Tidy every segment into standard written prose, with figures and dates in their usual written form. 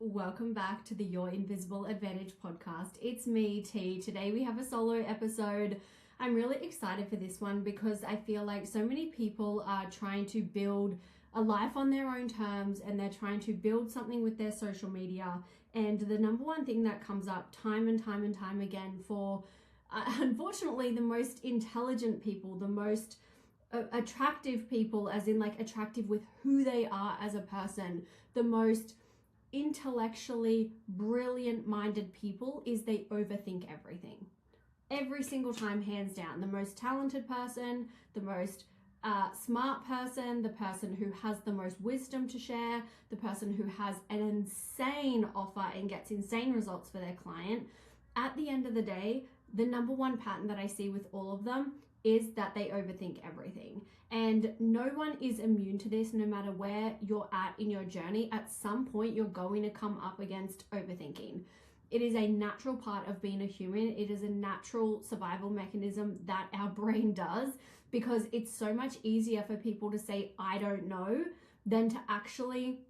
Welcome back to the Your Invisible Advantage podcast. It's me, T. Today we have a solo episode. I'm really excited for this one because I feel like so many people are trying to build a life on their own terms and they're trying to build something with their social media. And the number one thing that comes up time and time again for, unfortunately, the most intelligent people, the most attractive people, as in like attractive with who they are as a person, the most intellectually brilliant minded people, is they overthink everything. Every single time, hands down. The most talented person, the most smart person, the person who has the most wisdom to share, the person who has an insane offer and gets insane results for their client. At the end of the day, the number one pattern that I see with all of them is that they overthink everything. And no one is immune to this, no matter where you're at in your journey. At some point, you're going to come up against overthinking. It is a natural part of being a human. It is a natural survival mechanism that our brain does, because it's so much easier for people to say, I don't know, than to actually,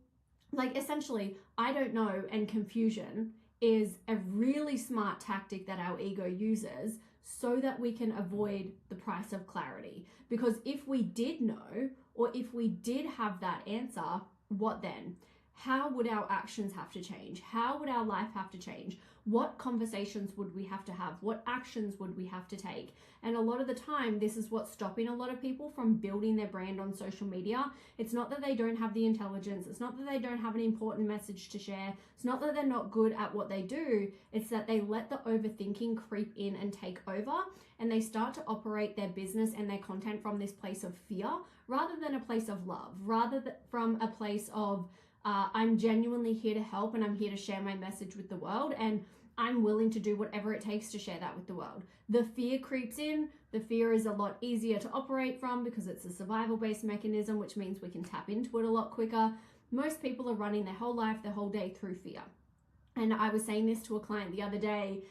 essentially, I don't know, and confusion is a really smart tactic that our ego uses so that we can avoid the price of clarity. Because if we did know, or if we did have that answer, what then? How would our actions have to change? How would our life have to change? What conversations would we have to have? What actions would we have to take? And a lot of the time, this is what's stopping a lot of people from building their brand on social media. It's not that they don't have the intelligence. It's not that they don't have an important message to share. It's not that they're not good at what they do. It's that they let the overthinking creep in and take over, and they start to operate their business and their content from this place of fear rather than a place of love, rather than from a place of I'm genuinely here to help and I'm here to share my message with the world, and I'm willing to do whatever it takes to share that with the world. The fear creeps in. The fear is a lot easier to operate from because it's a survival-based mechanism, which means we can tap into it a lot quicker. Most people are running their whole life, their whole day through fear. And I was saying this to a client the other day,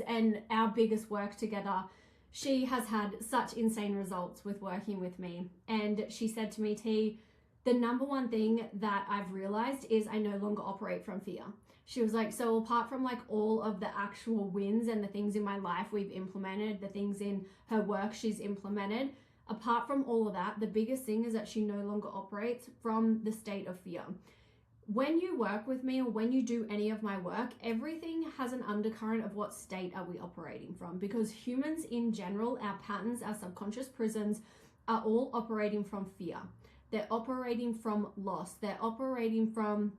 and our biggest work together, she has had such insane results with working with me. And she said to me, T, the number one thing that I've realized is I no longer operate from fear. She was like, so apart from like all of the actual wins and the things in my life we've implemented, the things in her work she's implemented, apart from all of that, the biggest thing is that she no longer operates from the state of fear. When you work with me or when you do any of my work, everything has an undercurrent of what state are we operating from, because humans in general, our patterns, our subconscious prisons are all operating from fear. They're operating from loss. They're operating from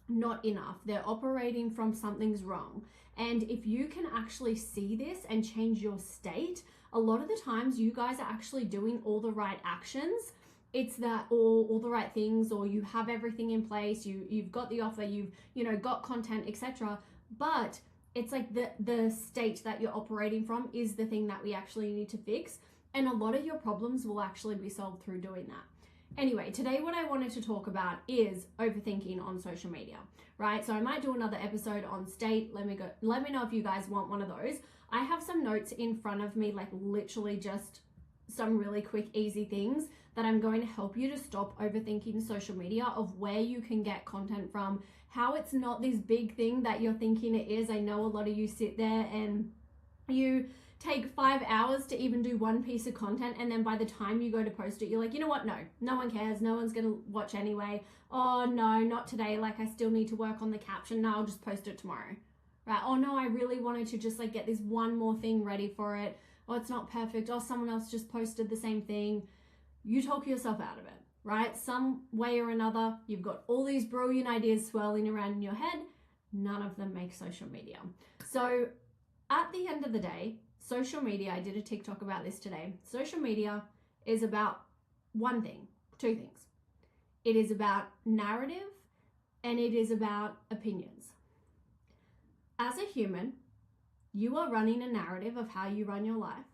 not enough. They're operating from something's wrong. And if you can actually see this and change your state, a lot of the times you guys are actually doing all the right actions. It's that all the right things, or you have everything in place, you've got the offer, you've got content, etc. But it's like the state that you're operating from is the thing that we actually need to fix. And a lot of your problems will actually be solved through doing that. Anyway, today what I wanted to talk about is overthinking on social media, right? So I might do another episode on state. Let me know if you guys want one of those. I have some notes in front of me, like literally just some really quick, easy things that I'm going to help you to stop overthinking social media, of where you can get content from, how it's not this big thing that you're thinking it is. I know a lot of you sit there and you take 5 hours to even do one piece of content, and then by the time you go to post it, you're like, you know what, no one cares, no one's gonna watch anyway. Oh no, not today, like I still need to work on the caption. No, I'll just post it tomorrow, right? Oh no, I really wanted to just like get this one more thing ready for it. Oh, it's not perfect. Oh, someone else just posted the same thing. You talk yourself out of it, right? Some way or another, you've got all these brilliant ideas swirling around in your head. None of them make social media. So at the end of the day, social media, I did a TikTok about this today. Social media is about two things. It is about narrative and it is about opinions. As a human, you are running a narrative of how you run your life,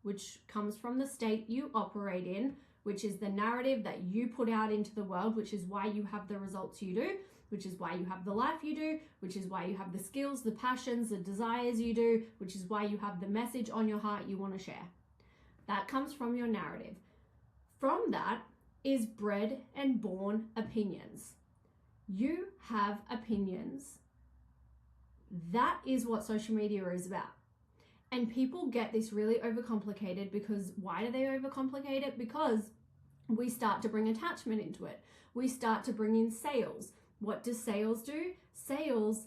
which comes from the state you operate in, which is the narrative that you put out into the world, which is why you have the results you do, which is why you have the life you do, which is why you have the skills, the passions, the desires you do, which is why you have the message on your heart you want to share. That comes from your narrative. From that is bred and born opinions. You have opinions That is what social media is about. And people get this really overcomplicated because why do they overcomplicate it? Because we start to bring attachment into it. We start to bring in sales. What does sales do? Sales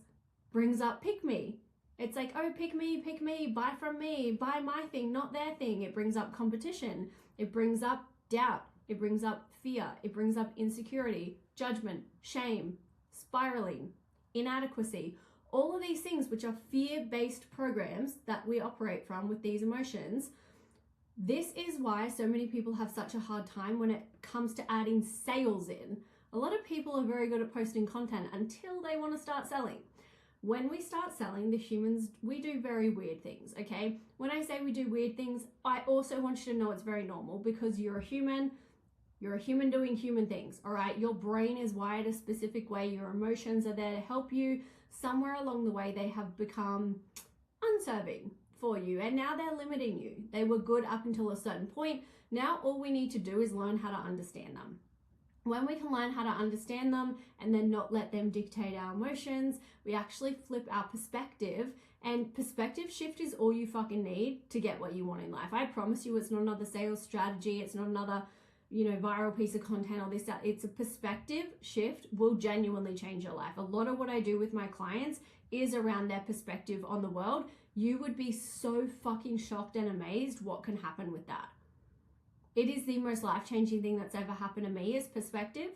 brings up pick me. It's like, oh, pick me, buy from me, buy my thing, not their thing. It brings up competition. It brings up doubt. It brings up fear. It brings up insecurity, judgment, shame, spiraling, inadequacy. All of these things, which are fear-based programs that we operate from with these emotions. This is why so many people have such a hard time when it comes to adding sales in. A lot of people are very good at posting content until they want to start selling. When we start selling, the humans, we do very weird things, okay? When I say we do weird things, I also want you to know it's very normal because you're a human doing human things, all right? Your brain is wired a specific way. Your emotions are there to help you. Somewhere along the way, they have become unserving for you, and now they're limiting you. They were good up until a certain point. Now all we need to do is learn how to understand them. When we can learn how to understand them and then not let them dictate our emotions, we actually flip our perspective, and perspective shift is all you fucking need to get what you want in life. I promise you, it's not another sales strategy. It's not another, viral piece of content or this, that. It's a perspective shift will genuinely change your life. A lot of what I do with my clients is around their perspective on the world. You would be so fucking shocked and amazed what can happen with that. It is the most life-changing thing that's ever happened to me is perspective.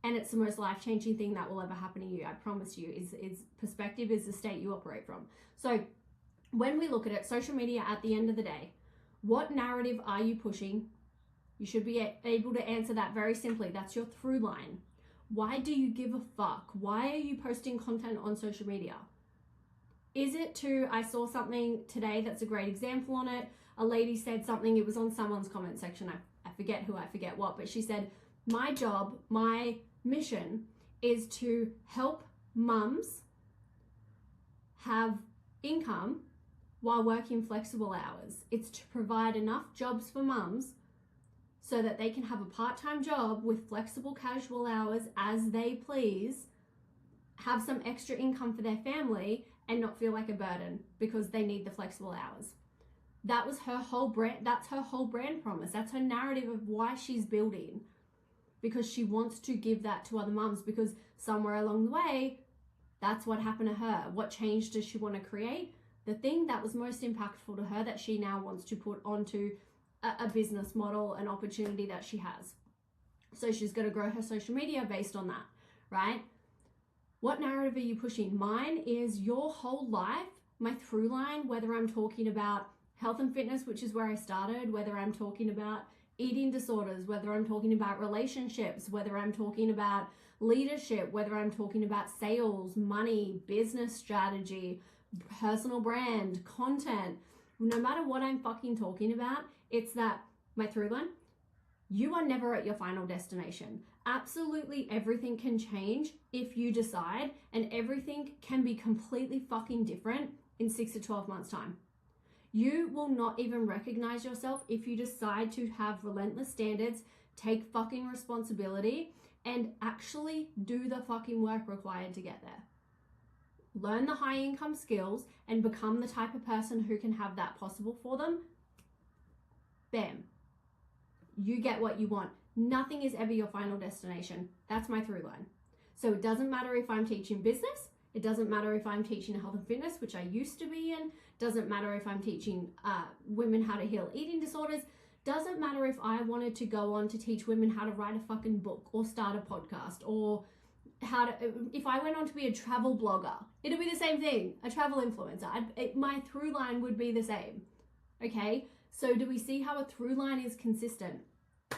And it's the most life-changing thing that will ever happen to you. I promise you, is perspective is the state you operate from. So when we look at it, social media at the end of the day, what narrative are you pushing? You should be able to answer that very simply. That's your through line. Why do you give a fuck? Why are you posting content on social media? Is it I saw something today that's a great example on it. A lady said something, it was on someone's comment section. I forget who, I forget what, but she said, my job, my mission is to help mums have income while working flexible hours. It's to provide enough jobs for mums so that they can have a part-time job with flexible casual hours as they please, have some extra income for their family and not feel like a burden because they need the flexible hours. That was her whole brand. That's her whole brand promise. That's her narrative of why she's building, because she wants to give that to other mums, because somewhere along the way, that's what happened to her. What change does she want to create? The thing that was most impactful to her that she now wants to put onto a business model, an opportunity that she has. So she's going to grow her social media based on that, right? What narrative are you pushing? Mine is your whole life, my through line, whether I'm talking about health and fitness, which is where I started, whether I'm talking about eating disorders, whether I'm talking about relationships, whether I'm talking about leadership, whether I'm talking about sales, money, business strategy, personal brand, content, no matter what I'm fucking talking about, it's that my through line, you are never at your final destination. Absolutely everything can change if you decide, and everything can be completely fucking different in 6 to 12 months time. You will not even recognize yourself if you decide to have relentless standards, take fucking responsibility, and actually do the fucking work required to get there. Learn the high income skills and become the type of person who can have that possible for them. Bam. You get what you want. Nothing is ever your final destination. That's my through line. So it doesn't matter if I'm teaching business. It doesn't matter if I'm teaching health and fitness, which I used to be in. Doesn't matter if I'm teaching women how to heal eating disorders. Doesn't matter if I wanted to go on to teach women how to write a fucking book or start a podcast, or if I went on to be a travel blogger, it'd be the same thing, a travel influencer. My through line would be the same, okay? So do we see how a through line is consistent?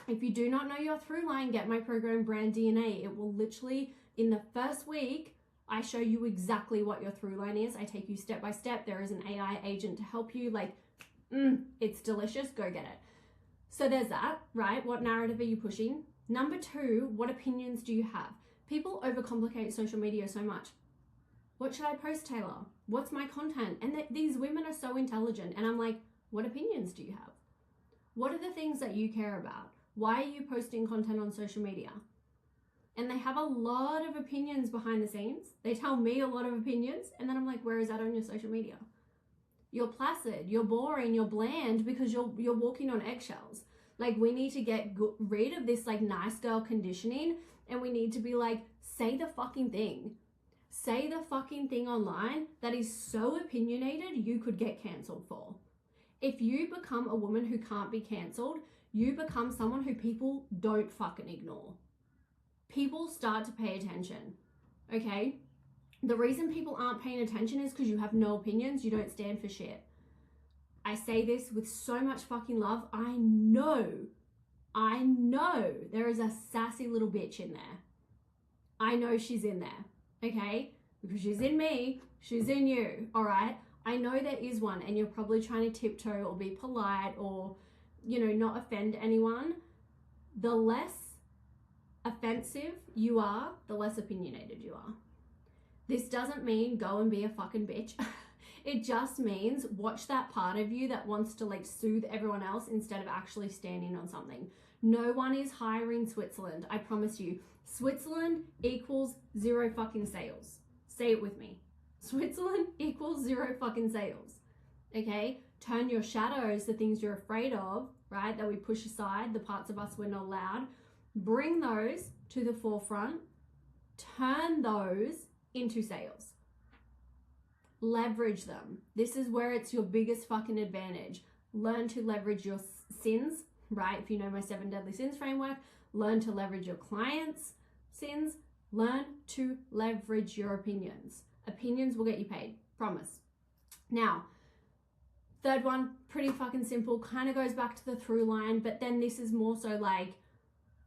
If you do not know your through line, get my program Brand DNA. It will literally, in the first week, I show you exactly what your through line is. I take you step by step. There is an AI agent to help you. It's delicious. Go get it. So there's that, right? What narrative are you pushing? Number 2, what opinions do you have? People overcomplicate social media so much. What should I post, Taylor? What's my content? And these women are so intelligent. And I'm like, what opinions do you have? What are the things that you care about? Why are you posting content on social media? and they have a lot of opinions behind the scenes. They tell me a lot of opinions, and then I'm like, where is that on your social media? You're placid, you're boring, you're bland because you're walking on eggshells. Like, we need to get rid of this like nice girl conditioning, and we need to be like, say the fucking thing. Say the fucking thing online that is so opinionated you could get cancelled for. If you become a woman who can't be cancelled, you become someone who people don't fucking ignore. People start to pay attention, okay? The reason people aren't paying attention is because you have no opinions, you don't stand for shit. I say this with so much fucking love. I know there is a sassy little bitch in there. I know she's in there, okay? Because she's in me, she's in you, all right? I know there is one, and you're probably trying to tiptoe or be polite or, you know, not offend anyone. The less offensive you are, the less opinionated you are. This doesn't mean go and be a fucking bitch. It just means watch that part of you that wants to like soothe everyone else instead of actually standing on something. No one is hiring Switzerland. I promise you. Switzerland equals zero fucking sales. Say it with me. Switzerland equals zero fucking sales. Okay? Turn your shadows, the things you're afraid of, right? That we push aside, the parts of us we're not allowed. Bring those to the forefront. Turn those into sales. Leverage them. This is where it's your biggest fucking advantage. Learn to leverage your sins, right? If you know my 7 deadly sins framework, learn to leverage your clients' sins. Learn to leverage your opinions. Opinions will get you paid. Promise. Now, third one, pretty fucking simple, kind of goes back to the through line, but then this is more so like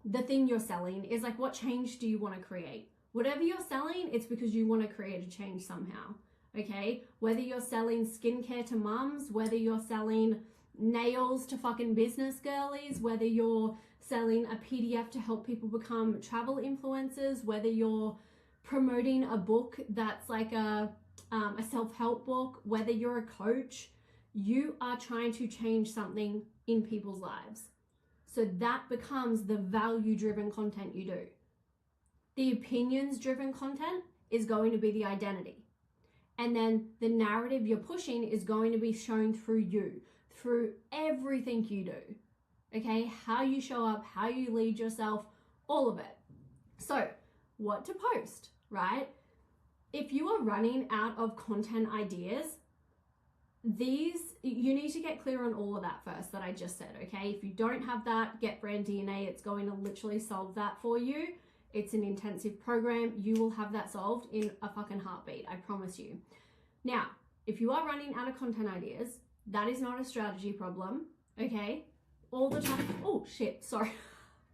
the thing you're selling is like, what change do you want to create? Whatever you're selling, it's because you want to create a change somehow, okay? Whether you're selling skincare to mums, whether you're selling nails to fucking business girlies, whether you're selling a PDF to help people become travel influencers, whether you're promoting a book that's like a self-help book, whether you're a coach, you are trying to change something in people's lives. So that becomes the value-driven content you do. The opinions-driven content is going to be the identity. And then the narrative you're pushing is going to be shown through you, through everything you do. Okay? How you show up, how you lead yourself, all of it. So, what to post, right? If you are running out of content ideas, you need to get clear on all of that first that I just said, okay? If you don't have that, get Brand DNA. It's going to literally solve that for you. It's an intensive program. You will have that solved in a fucking heartbeat. I promise you. Now, if you are running out of content ideas, that is not a strategy problem, okay? All the time. Oh, shit. Sorry.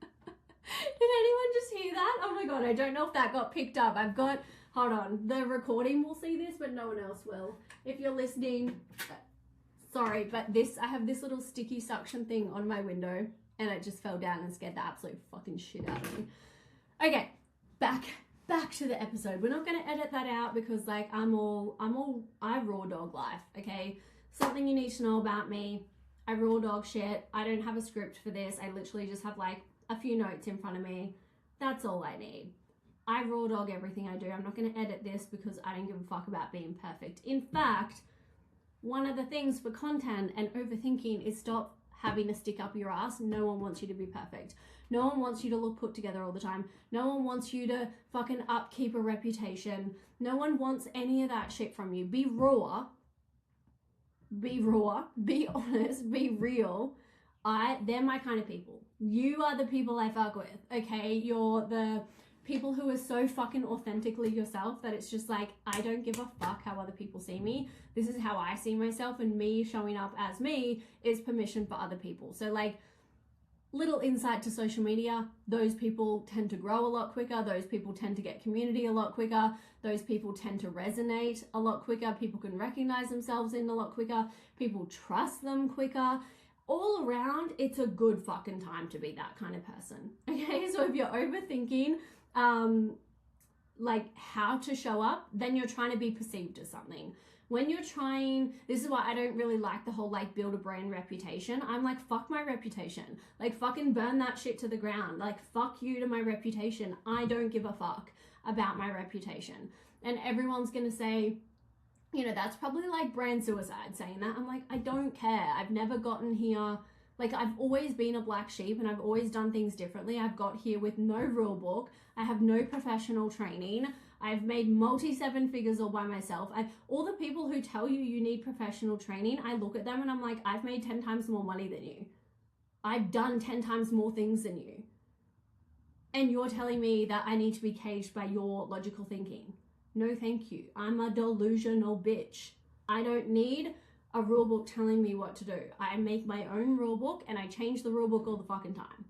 Did anyone just hear that? Oh my God. I don't know if that got picked up. Hold on. The recording will see this, but no one else will. If you're listening, sorry, but I have this little sticky suction thing on my window, and it just fell down and scared the absolute fucking shit out of me. Okay, back to the episode. We're not going to edit that out because like I raw dog life, okay? Something you need to know about me. I raw dog shit. I don't have a script for this. I literally just have like a few notes in front of me. That's all I need. I raw dog everything I do. I'm not going to edit this because I don't give a fuck about being perfect. In fact, one of the things for content and overthinking is stop having to stick up your ass. No one wants you to be perfect. No one wants you to look put together all the time. No one wants you to fucking upkeep a reputation. No one wants any of that shit from you. Be raw. Be honest, be real. They're my kind of people. You are the people I fuck with, okay? You're the people who are so fucking authentically yourself that it's just like, I don't give a fuck how other people see me. This is how I see myself, and me showing up as me is permission for other people. So like, little insight to social media, those people tend to grow a lot quicker. Those people tend to get community a lot quicker. Those people tend to resonate a lot quicker. People can recognize themselves in a lot quicker. People trust them quicker. All around, it's a good fucking time to be that kind of person. Okay, so if you're overthinking like how to show up, then you're trying to be perceived as something. When you're trying, this is why I don't really like the whole like build a brand reputation. I'm like, fuck my reputation. Like fucking burn that shit to the ground. Like fuck you to my reputation. I don't give a fuck about my reputation. And everyone's gonna say, you know, that's probably like brand suicide saying that. I'm like, I don't care. I've never gotten here. Like I've always been a black sheep and I've always done things differently. I've got here with no rule book. I have no professional training. I've made multi-seven figures all by myself. All the people who tell you need professional training, I look at them and I'm like, I've made 10 times more money than you. I've done 10 times more things than you. And you're telling me that I need to be caged by your logical thinking. No, thank you. I'm a delusional bitch. I don't need a rule book telling me what to do. I make my own rule book and I change the rule book all the fucking time.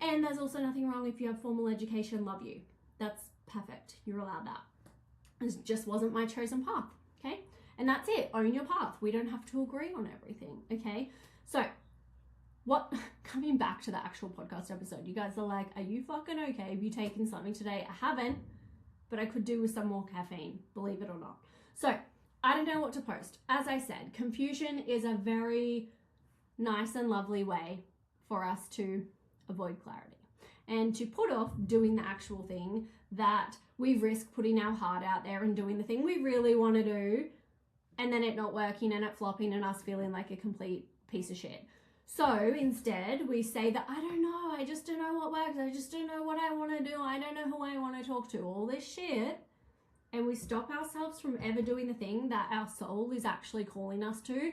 And there's also nothing wrong if you have formal education, love you. That's perfect. You're allowed that. It just wasn't my chosen path, okay? And that's it. Own your path. We don't have to agree on everything, okay? So, coming back to the actual podcast episode, you guys are like, are you fucking okay? Have you taken something today? I haven't, but I could do with some more caffeine, believe it or not. So, I don't know what to post. As I said, confusion is a very nice and lovely way for us to avoid clarity and to put off doing the actual thing that we risk putting our heart out there and doing the thing we really want to do, and then it not working and it flopping and us feeling like a complete piece of shit. So instead we say that, I don't know, I just don't know what works, I just don't know what I want to do, I don't know who I want to talk to, all this shit. And we stop ourselves from ever doing the thing that our soul is actually calling us to.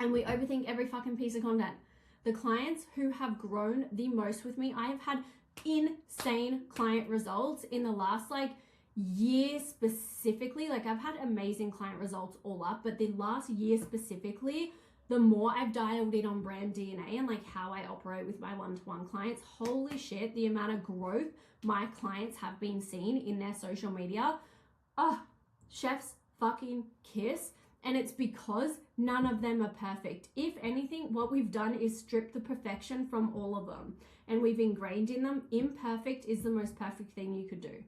And we overthink every fucking piece of content. The clients who have grown the most with me, I have had insane client results in the last year specifically. Like I've had amazing client results all up, but the last year specifically, the more I've dialed in on brand DNA and how I operate with my one-to-one clients, holy shit, the amount of growth my clients have been seen in their social media. Chef's fucking kiss. And it's because none of them are perfect. If anything, what we've done is strip the perfection from all of them. And we've ingrained in them, imperfect is the most perfect thing you could do.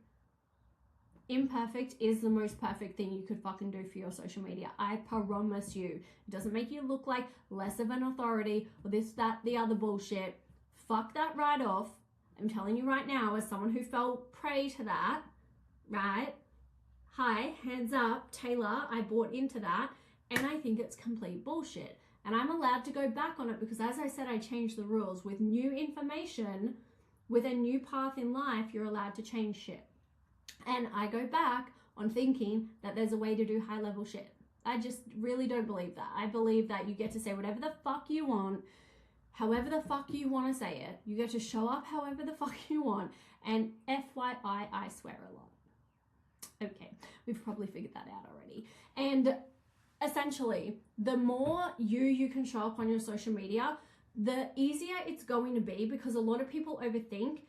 Imperfect is the most perfect thing you could fucking do for your social media. I promise you. It doesn't make you look like less of an authority or this, that, the other bullshit. Fuck that right off. I'm telling you right now, as someone who fell prey to that, right? Hi, hands up, Taylor, I bought into that and I think it's complete bullshit. And I'm allowed to go back on it because, as I said, I changed the rules. With new information, with a new path in life, you're allowed to change shit. And I go back on thinking that there's a way to do high level shit. I just really don't believe that. I believe that you get to say whatever the fuck you want, however the fuck you want to say it. You get to show up however the fuck you want. And FYI, I swear a lot. Okay, we've probably figured that out already. And essentially, the more you can show up on your social media, the easier it's going to be, because a lot of people overthink.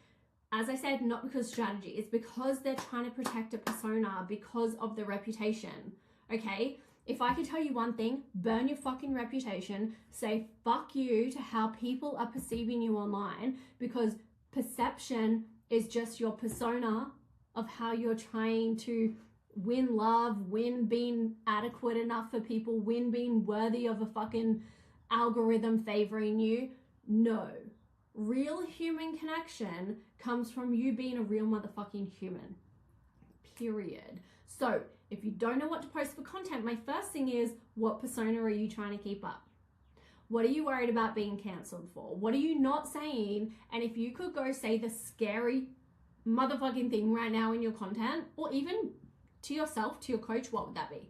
As I said, not because strategy, it's because they're trying to protect a persona because of the reputation, okay? If I could tell you one thing, burn your fucking reputation, say fuck you to how people are perceiving you online, because perception is just your persona of how you're trying to win love, win being adequate enough for people, win being worthy of a fucking algorithm favoring you. No. Real human connection comes from you being a real motherfucking human. Period. So if you don't know what to post for content, my first thing is, what persona are you trying to keep up? What are you worried about being cancelled for? What are you not saying? And if you could go say the scary motherfucking thing right now in your content, or even to yourself, to your coach, what would that be?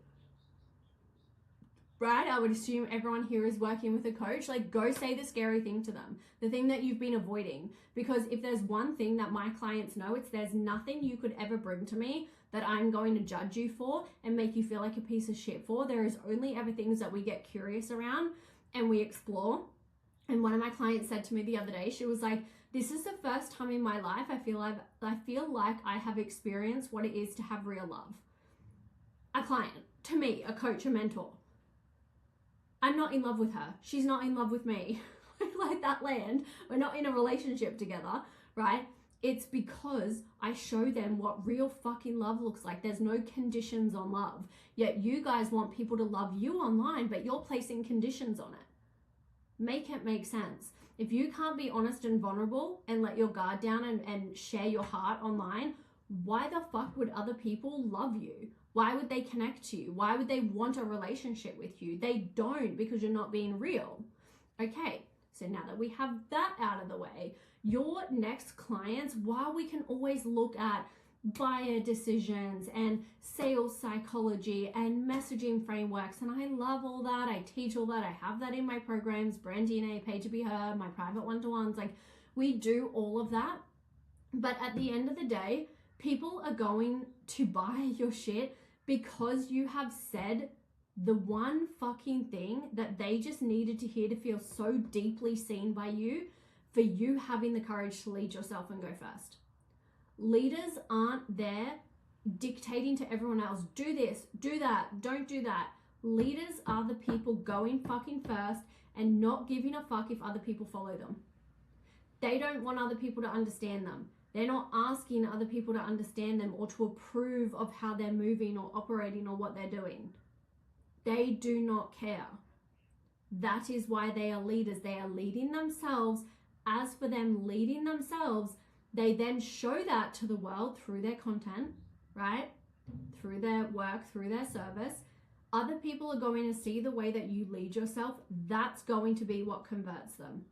Right? I would assume everyone here is working with a coach. Go say the scary thing to them, the thing that you've been avoiding. Because if there's one thing that my clients know, it's there's nothing you could ever bring to me that I'm going to judge you for and make you feel like a piece of shit for. There is only ever things that we get curious around and we explore. And one of my clients said to me the other day, she was like, this is the first time in my life I feel like I have experienced what it is to have real love. A client, to me, a coach, a mentor. I'm not in love with her. She's not in love with me. Like that land. We're not in a relationship together, right? It's because I show them what real fucking love looks like. There's no conditions on love. Yet you guys want people to love you online, but you're placing conditions on it. Make it make sense. If you can't be honest and vulnerable and let your guard down and share your heart online, why the fuck would other people love you? Why would they connect to you? Why would they want a relationship with you? They don't, because you're not being real. Okay, so now that we have that out of the way, your next clients, while we can always look at buyer decisions and sales psychology and messaging frameworks, and I love all that, I teach all that, I have that in my programs, Brand DNA, Pay to Be Heard, my private one-to-ones, like we do all of that. But at the end of the day, people are going to buy your shit because you have said the one fucking thing that they just needed to hear to feel so deeply seen by you, for you having the courage to lead yourself and go first. Leaders aren't there dictating to everyone else, do this, do that, don't do that. Leaders are the people going fucking first and not giving a fuck if other people follow them. They don't want other people to understand them. They're not asking other people to understand them or to approve of how they're moving or operating or what they're doing. They do not care. That is why they are leaders. They are leading themselves. As for them leading themselves, they then show that to the world through their content, right? Through their work, through their service. Other people are going to see the way that you lead yourself. That's going to be what converts them,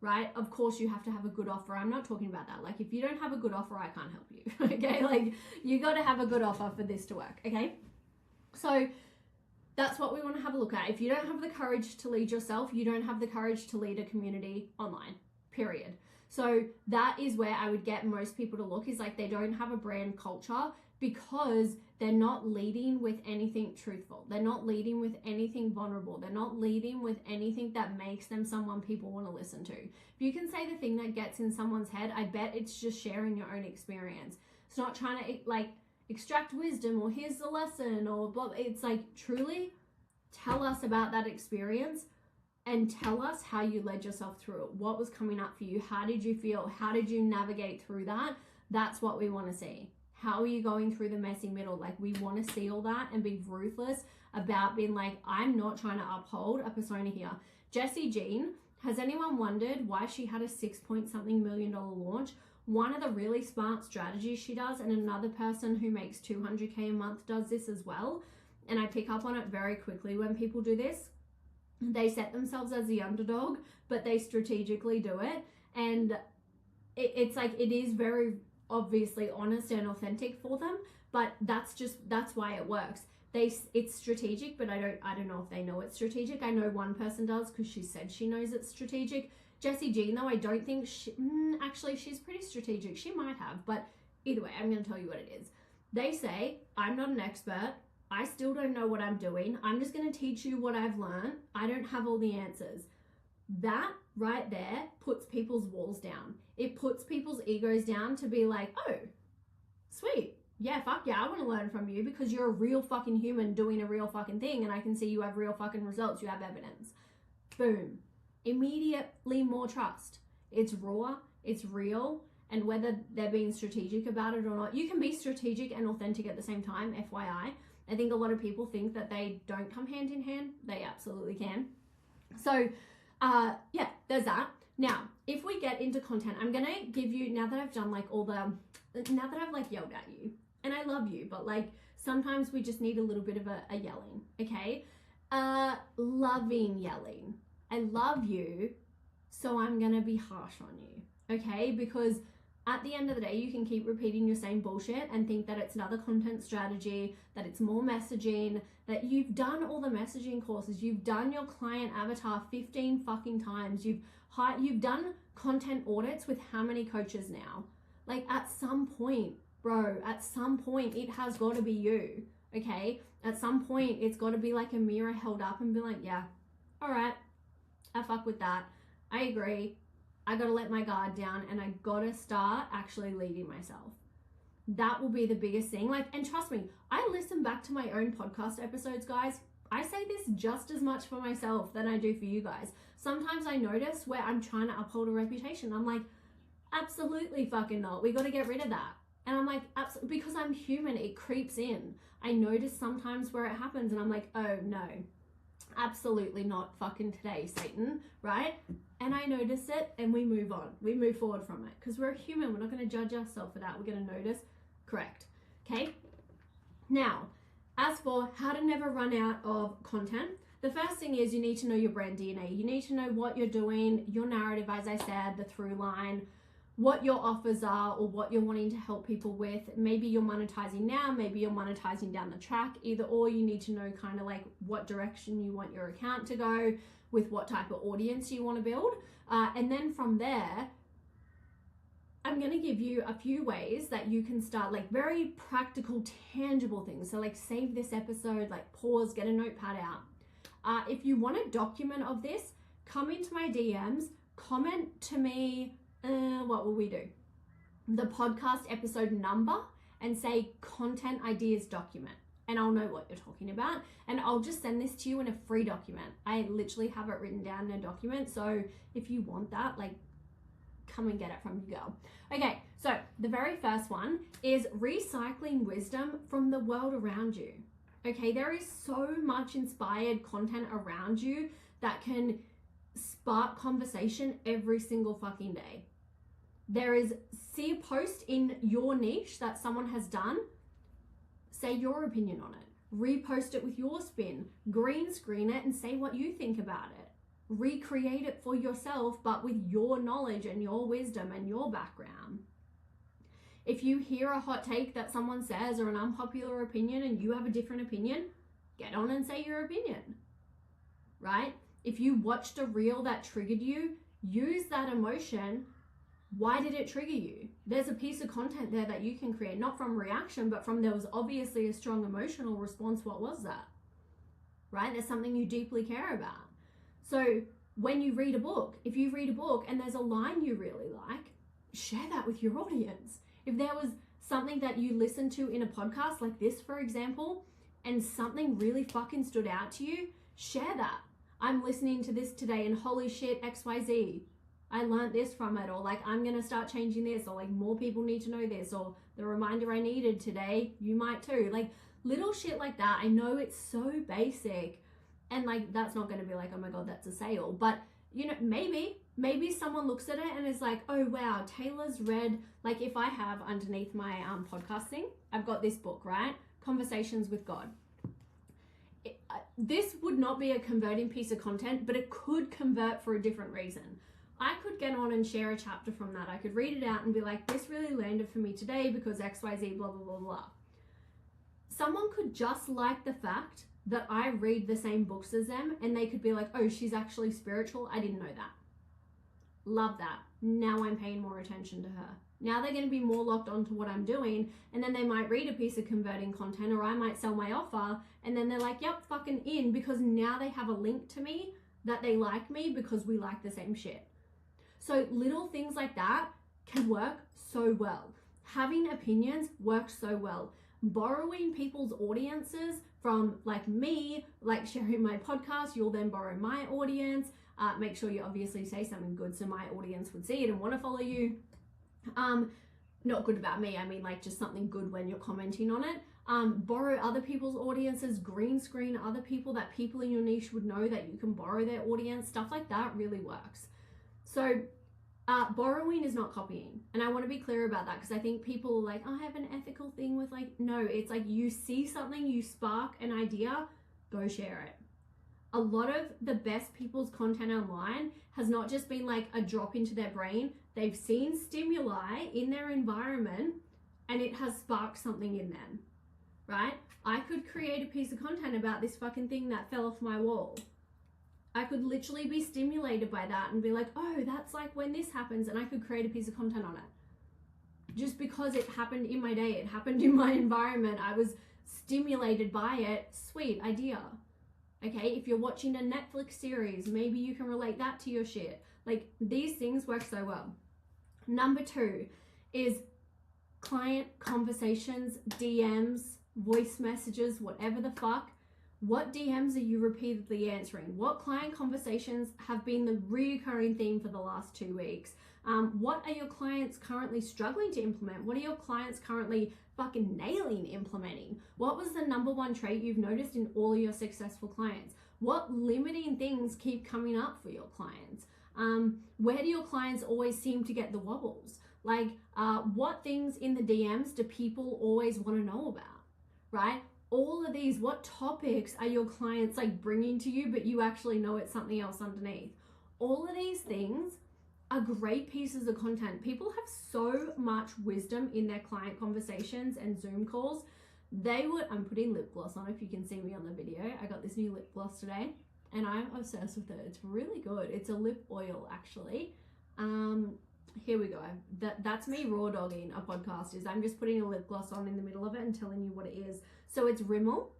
right? Of course, you have to have a good offer. I'm not talking about that. Like, if you don't have a good offer, I can't help you, okay? Like, you got to have a good offer for this to work, okay? So that's what we want to have a look at. If you don't have the courage to lead yourself, you don't have the courage to lead a community online, period. So that is where I would get most people to look, is like they don't have a brand culture because they're not leading with anything truthful. They're not leading with anything vulnerable. They're not leading with anything that makes them someone people want to listen to. If you can say the thing that gets in someone's head, I bet it's just sharing your own experience. It's not trying to like extract wisdom or here's the lesson or blah. It's like, truly tell us about that experience and tell us how you led yourself through it. What was coming up for you? How did you feel? How did you navigate through that? That's what we want to see. How are you going through the messy middle? Like, we want to see all that and be ruthless about being like, I'm not trying to uphold a persona here. Jessie Jean, has anyone wondered why she had a $6-point-something million launch? One of the really smart strategies she does, and another person who makes $200K a month does this as well, and I pick up on it very quickly when people do this. They set themselves as the underdog, but they strategically do it. And it's like, it is very obviously honest and authentic for them, but that's why it works. It's strategic, but I don't know if they know it's strategic. I know one person does because she said she knows it's strategic. Jessie Jean, though, I don't think actually she's pretty strategic. She might have, but either way, I'm going to tell you what it is. They say, I'm not an expert. I still don't know what I'm doing. I'm just going to teach you what I've learned. I don't have all the answers. That right there puts people's walls down. It puts people's egos down to be like, oh, sweet. Yeah, fuck yeah, I want to learn from you because you're a real fucking human doing a real fucking thing and I can see you have real fucking results. You have evidence. Boom. Immediately more trust. It's raw. It's real. And whether they're being strategic about it or not, you can be strategic and authentic at the same time, FYI. I think a lot of people think that they don't come hand in hand. They absolutely can. So, yeah, there's that. Now, if we get into content, I'm going to give you, now that I've done like now that I've like yelled at you, and I love you, but like sometimes we just need a little bit of a yelling, okay? Loving yelling. I love you, so I'm going to be harsh on you, okay? Because at the end of the day, you can keep repeating your same bullshit and think that it's another content strategy, that it's more messaging, that you've done all the messaging courses, you've done your client avatar 15 fucking times, you've done content audits with how many coaches now? Like, at some point, bro, at some point, it has got to be you, okay? At some point, it's got to be like a mirror held up and be like, yeah, all right, I fuck with that. I agree. I got to let my guard down and I got to start actually leading myself. That will be the biggest thing. Like, and trust me, I listen back to my own podcast episodes, guys. I say this just as much for myself than I do for you guys. Sometimes I notice where I'm trying to uphold a reputation. I'm like, Absolutely fucking not. We got to get rid of that. And I'm like, absolutely, because I'm human, it creeps in. I notice sometimes where it happens and I'm like, oh no, absolutely not fucking today, Satan, right? And I notice it and we move on. We move forward from it because we're a human. We're not going to judge ourselves for that. We're going to notice. Correct. Okay. Now, as for how to never run out of content, the first thing is you need to know your brand DNA. You need to know what you're doing, your narrative, as I said, the through line, what your offers are or what you're wanting to help people with. Maybe you're monetizing now, maybe you're monetizing down the track. Either or, you need to know kind of like what direction you want your account to go, with what type of audience you want to build. And then from there, I'm going to give you a few ways that you can start, like very practical, tangible things. So like save this episode, like pause, get a notepad out. If you want a document of this, come into my DMs, comment to me, what will we do? The podcast episode number and say content ideas document. And I'll know what you're talking about. And I'll just send this to you in a free document. I literally have it written down in a document. So if you want that, like, come and get it from your girl. Okay, so the very first one is recycling wisdom from the world around you. Okay, there is so much inspired content around you that can spark conversation every single fucking day. See a post in your niche that someone has done, say your opinion on it, repost it with your spin, green screen it and say what you think about it. Recreate it for yourself, but with your knowledge and your wisdom and your background. If you hear a hot take that someone says or an unpopular opinion and you have a different opinion, get on and say your opinion, right? If you watched a reel that triggered you, use that emotion. Why did it trigger you? There's a piece of content there that you can create, not from reaction, but from there was obviously a strong emotional response. What was that? Right? There's something you deeply care about. So when you read a book, if you read a book and there's a line you really like, share that with your audience. If there was something that you listened to in a podcast like this, for example, and something really fucking stood out to you, share that. I'm listening to this today and holy shit, XYZ. I learned this from it, or like I'm going to start changing this, or like more people need to know this, or the reminder I needed today, you might too. Like little shit like that. I know it's so basic and like that's not going to be like, oh my God, that's a sale. But you know, maybe someone looks at it and is like, oh wow, Taylor's read, like if I have underneath my podcast thing, I've got this book, right? Conversations with God. This would not be a converting piece of content, but it could convert for a different reason. I could get on and share a chapter from that. I could read it out and be like, this really landed for me today because XYZ, blah, blah, blah, blah. Someone could just like the fact that I read the same books as them and they could be like, oh, she's actually spiritual. I didn't know that. Love that. Now I'm paying more attention to her. Now they're going to be more locked onto what I'm doing, and then they might read a piece of converting content, or I might sell my offer and then they're like, yep, fucking in, because now they have a link to me that they like me because we like the same shit. So little things like that can work so well. Having opinions works so well. Borrowing people's audiences from like me, like sharing my podcast, you'll then borrow my audience. Make sure you obviously say something good so my audience would see it and want to follow you. Not good about me, I mean like just something good when you're commenting on it. Borrow other people's audiences, green screen other people that people in your niche would know that you can borrow their audience. Stuff like that really works. So borrowing is not copying. And I want to be clear about that because I think people are like, oh, I have an ethical thing with like, no, it's like you see something, you spark an idea, go share it. A lot of the best people's content online has not just been like a drop into their brain. They've seen stimuli in their environment and it has sparked something in them, right? I could create a piece of content about this fucking thing that fell off my wall. I could literally be stimulated by that and be like, oh, that's like when this happens, and I could create a piece of content on it. Just because it happened in my day, it happened in my environment, I was stimulated by it, sweet idea. Okay, if you're watching a Netflix series, maybe you can relate that to your shit. Like these things work so well. Number 2 is client conversations, DMs, voice messages, whatever the fuck. What DMs are you repeatedly answering? What client conversations have been the recurring theme for the last 2 weeks? What are your clients currently struggling to implement? What are your clients currently fucking nailing implementing? What was the number one trait you've noticed in all your successful clients? What limiting things keep coming up for your clients? Where do your clients always seem to get the wobbles? Like, what things in the DMs do people always want to know about, right? All of these, what topics are your clients like bringing to you, but you actually know it's something else underneath? All of these things are great pieces of content. People have so much wisdom in their client conversations and Zoom calls. I'm putting lip gloss on if you can see me on the video. I got this new lip gloss today and I'm obsessed with it. It's really good. It's a lip oil actually. Here we go. That's me raw dogging a podcast. I'm just putting a lip gloss on in the middle of it and telling you what it is. So it's Rimmel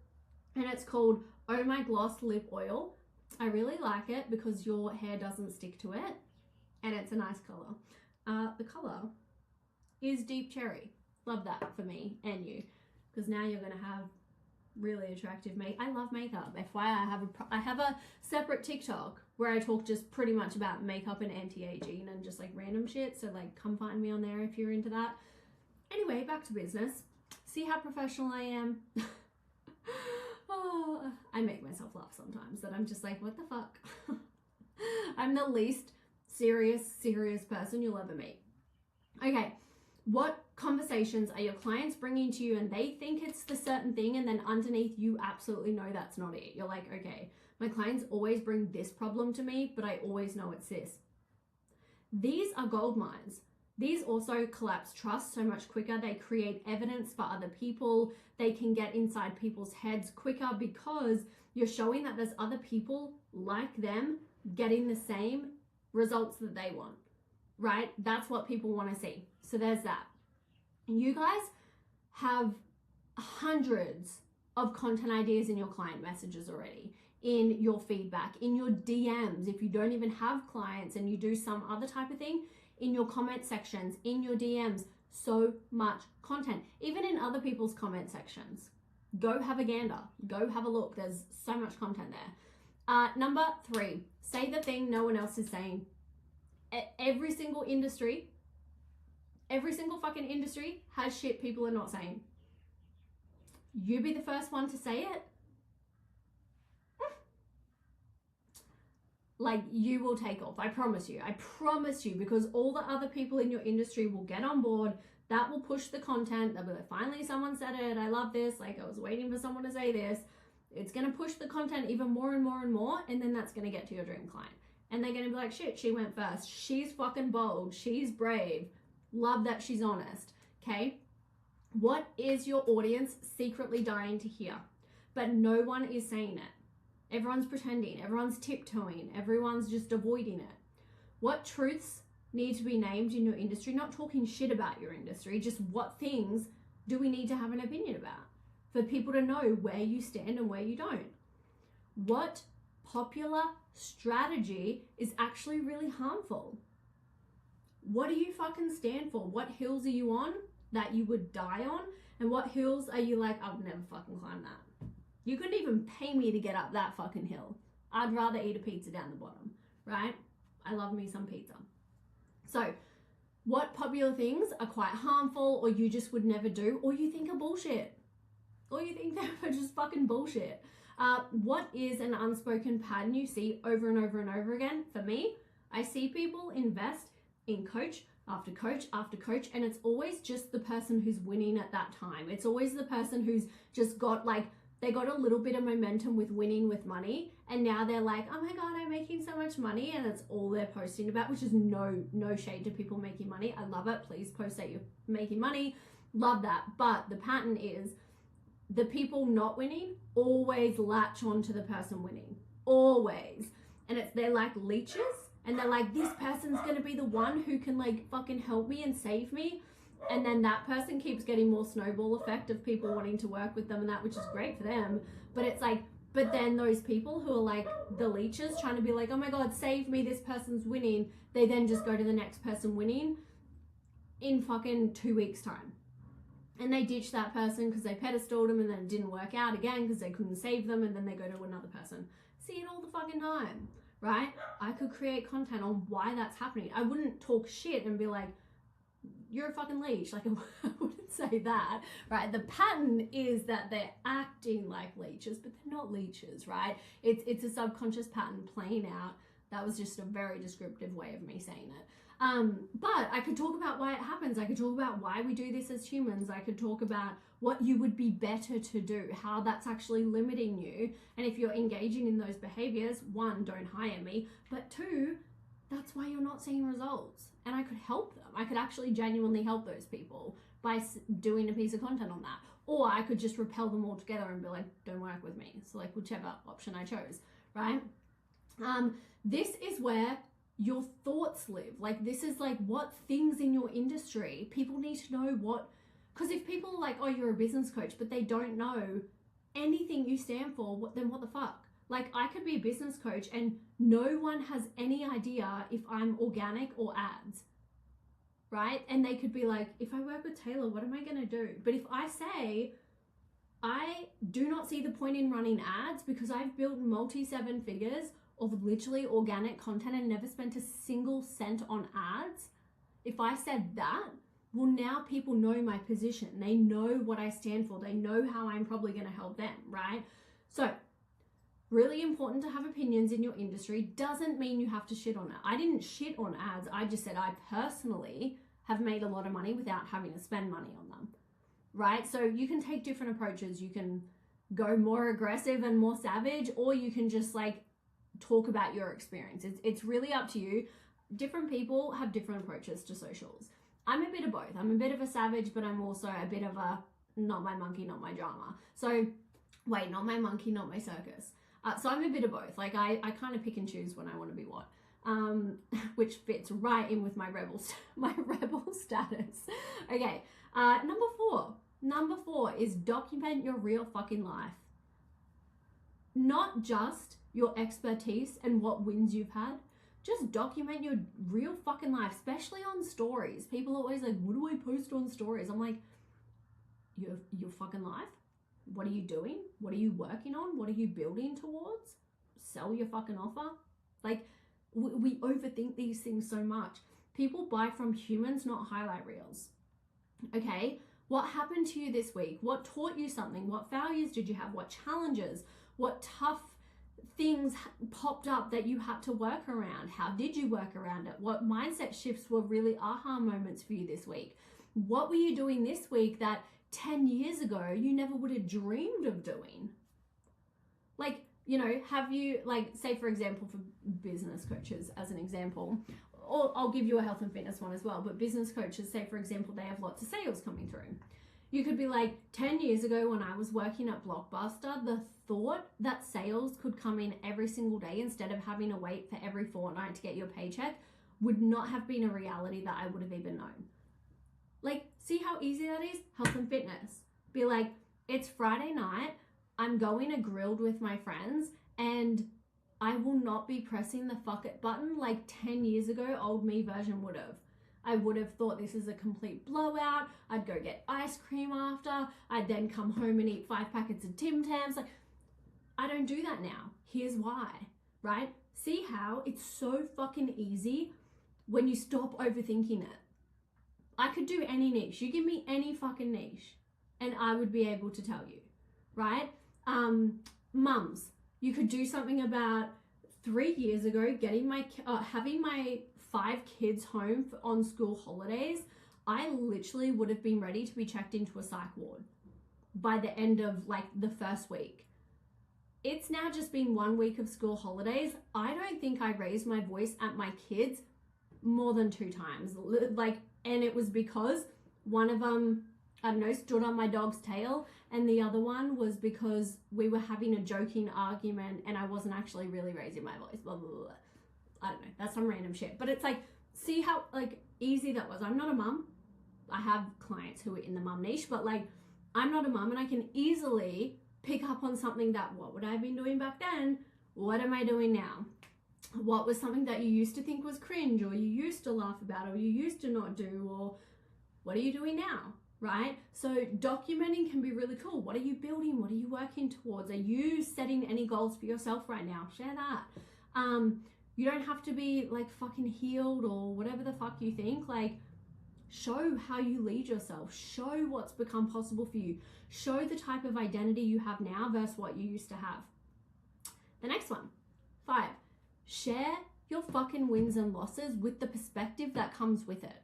and it's called Oh My Gloss Lip Oil. I really like it because your hair doesn't stick to it and it's a nice color. The color is deep cherry. Love that for me and you, because now you're gonna have really attractive makeup. I love makeup. FYI, I have a separate TikTok where I talk just pretty much about makeup and anti-aging and just like random shit. So like come find me on there if you're into that. Anyway, back to business. See how professional I am? Oh, I make myself laugh sometimes that I'm just like, what the fuck? I'm the least serious person you'll ever meet. Okay. What conversations are your clients bringing to you and they think it's the certain thing and then underneath you absolutely know that's not it. You're like, okay, my clients always bring this problem to me, but I always know it's this. These are gold mines. These also collapse trust so much quicker. They create evidence for other people. They can get inside people's heads quicker because you're showing that there's other people like them getting the same results that they want, right? That's what people want to see. So there's that. You guys have hundreds of content ideas in your client messages already, in your feedback, in your DMs. If you don't even have clients and you do some other type of thing, in your comment sections, in your DMs, so much content, even in other people's comment sections. Go have a gander, go have a look. There's so much content there. Number 3, say the thing no one else is saying. Every single fucking industry has shit people are not saying. You be the first one to say it. Like, you will take off. I promise you, because all the other people in your industry will get on board. That will push the content. They'll be like, finally someone said it. I love this. Like, I was waiting for someone to say this. It's going to push the content even more and more and more. And then that's going to get to your dream client. And they're going to be like, shit, she went first. She's fucking bold. She's brave. Love that she's honest. Okay. What is your audience secretly dying to hear? But no one is saying it. Everyone's pretending. Everyone's tiptoeing. Everyone's just avoiding it. What truths need to be named in your industry? Not talking shit about your industry. Just what things do we need to have an opinion about for people to know where you stand and where you don't? What popular strategy is actually really harmful? What do you fucking stand for? What hills are you on that you would die on? And what hills are you like, I'll never fucking climb that? You couldn't even pay me to get up that fucking hill. I'd rather eat a pizza down the bottom, right? I love me some pizza. So what popular things are quite harmful or you just would never do or you think are bullshit? Or you think they're just fucking bullshit? What is an unspoken pattern you see over and over and over again? For me, I see people invest in coach after coach after coach, and it's always just the person who's winning at that time. It's always the person who's just got like, they got a little bit of momentum with winning with money, and now they're like, oh my God, I'm making so much money, and it's all they're posting about, which is no shade to people making money. I love it. Please post that you're making money. Love that. But the pattern is the people not winning always latch on to the person winning. Always. And they're like leeches, and they're like, this person's gonna be the one who can like fucking help me and save me. And then that person keeps getting more snowball effect of people wanting to work with them and that, which is great for them. But it's like, but then those people who are like the leeches trying to be like, oh my God, save me, this person's winning. They then just go to the next person winning in fucking 2 weeks time. And they ditch that person because they pedestaled them and then it didn't work out again because they couldn't save them. And then they go to another person. See it all the fucking time, right? I could create content on why that's happening. I wouldn't talk shit and be like, you're a fucking leech. Like, I wouldn't say that, right? The pattern is that they're acting like leeches, but they're not leeches, right? It's a subconscious pattern playing out. That was just a very descriptive way of me saying it. But I could talk about why it happens. I could talk about why we do this as humans. I could talk about what you would be better to do, how that's actually limiting you. And if you're engaging in those behaviors, one, don't hire me, but two, that's why you're not seeing results. And I could help them. I could actually genuinely help those people by doing a piece of content on that. Or I could just repel them altogether and be like, don't work with me. So like whichever option I chose, right? This is where your thoughts live. Like, this is like what things in your industry, people need to know what, because if people are like, oh, you're a business coach, but they don't know anything you stand for, then what the fuck? Like, I could be a business coach and no one has any idea if I'm organic or ads, right? And they could be like, if I work with Taylor, what am I going to do? But if I say, I do not see the point in running ads because I've built multi-seven figures of literally organic content and never spent a single cent on ads. If I said that, well, now people know my position. They know what I stand for. They know how I'm probably going to help them, right? So really important to have opinions in your industry. Doesn't mean you have to shit on it. I didn't shit on ads. I just said I personally have made a lot of money without having to spend money on them, right? So you can take different approaches. You can go more aggressive and more savage, or you can just like talk about your experience. It's really up to you. Different people have different approaches to socials. I'm a bit of both. I'm a bit of a savage, but I'm also a bit of a not my monkey, not my drama. So wait, not my monkey, not my circus. So I'm a bit of both. Like I kind of pick and choose when I want to be what, which fits right in with my rebel status. Okay, number four is document your real fucking life. Not just your expertise and what wins you've had. Just document your real fucking life, especially on stories. People are always like, what do I post on stories? I'm like, your fucking life? What are you doing? What are you working on? What are you building towards? Sell your fucking offer? Like, we overthink these things so much. People buy from humans, not highlight reels. Okay? What happened to you this week? What taught you something? What failures did you have? What challenges? What tough things popped up that you had to work around? How did you work around it? What mindset shifts were really aha moments for you this week? What were you doing this week that 10 years ago you never would have dreamed of doing? Like, you know, have you, like, say for example, for business coaches as an example, or I'll give you a health and fitness one as well, but business coaches, say for example, they have lots of sales coming through. You could be like, 10 years ago when I was working at Blockbuster, the thought that sales could come in every single day instead of having to wait for every fortnight to get your paycheck would not have been a reality that I would have even known. Like, see how easy that is? Health and fitness. Be like, it's Friday night, I'm going to Grilled with my friends, and I will not be pressing the fuck it button like 10 years ago old me version would have. I would have thought this is a complete blowout. I'd go get ice cream after. I'd then come home and eat 5 packets of Tim Tams. Like, I don't do that now. Here's why, right? See how it's so fucking easy when you stop overthinking it. I could do any niche. You give me any fucking niche and I would be able to tell you, right? Mums, you could do something about 3 years ago, having my 5 kids home on school holidays. I literally would have been ready to be checked into a psych ward by the end of like the first week. It's now just been 1 week of school holidays. I don't think I raised my voice at my kids more than 2 times. Like, and it was because one of them, I don't know, stood on my dog's tail, and the other one was because we were having a joking argument and I wasn't actually really raising my voice. Blah, blah, blah. I don't know, that's some random shit. But it's like, see how like easy that was. I'm not a mum. I have clients who are in the mum niche, but like, I'm not a mum, and I can easily pick up on something that, what would I have been doing back then? What am I doing now? What was something that you used to think was cringe, or you used to laugh about, or you used to not do, or what are you doing now, right? So documenting can be really cool. What are you building? What are you working towards? Are you setting any goals for yourself right now? Share that. You don't have to be like fucking healed or whatever the fuck you think. Like, show how you lead yourself. Show what's become possible for you. Show the type of identity you have now versus what you used to have. The next one, 5, share your fucking wins and losses with the perspective that comes with it.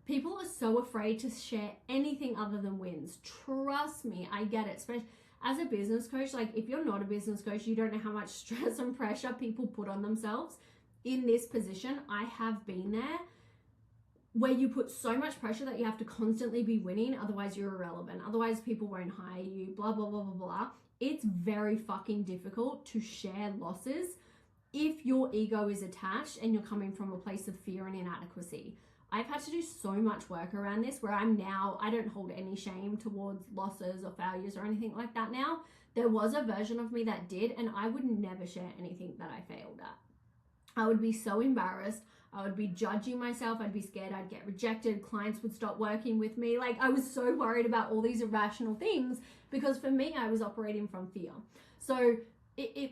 People are so afraid to share anything other than wins. Trust me, I get it. Especially as a business coach, like if you're not a business coach, you don't know how much stress and pressure people put on themselves. In this position, I have been there, where you put so much pressure that you have to constantly be winning, otherwise you're irrelevant. Otherwise people won't hire you, blah, blah, blah, blah, blah. It's very fucking difficult to share losses if your ego is attached and you're coming from a place of fear and inadequacy. I've had to do so much work around this where I don't hold any shame towards losses or failures or anything like that now. There was a version of me that did, and I would never share anything that I failed at. I would be so embarrassed. I would be judging myself. I'd be scared I'd get rejected. Clients would stop working with me. Like, I was so worried about all these irrational things because for me, I was operating from fear. So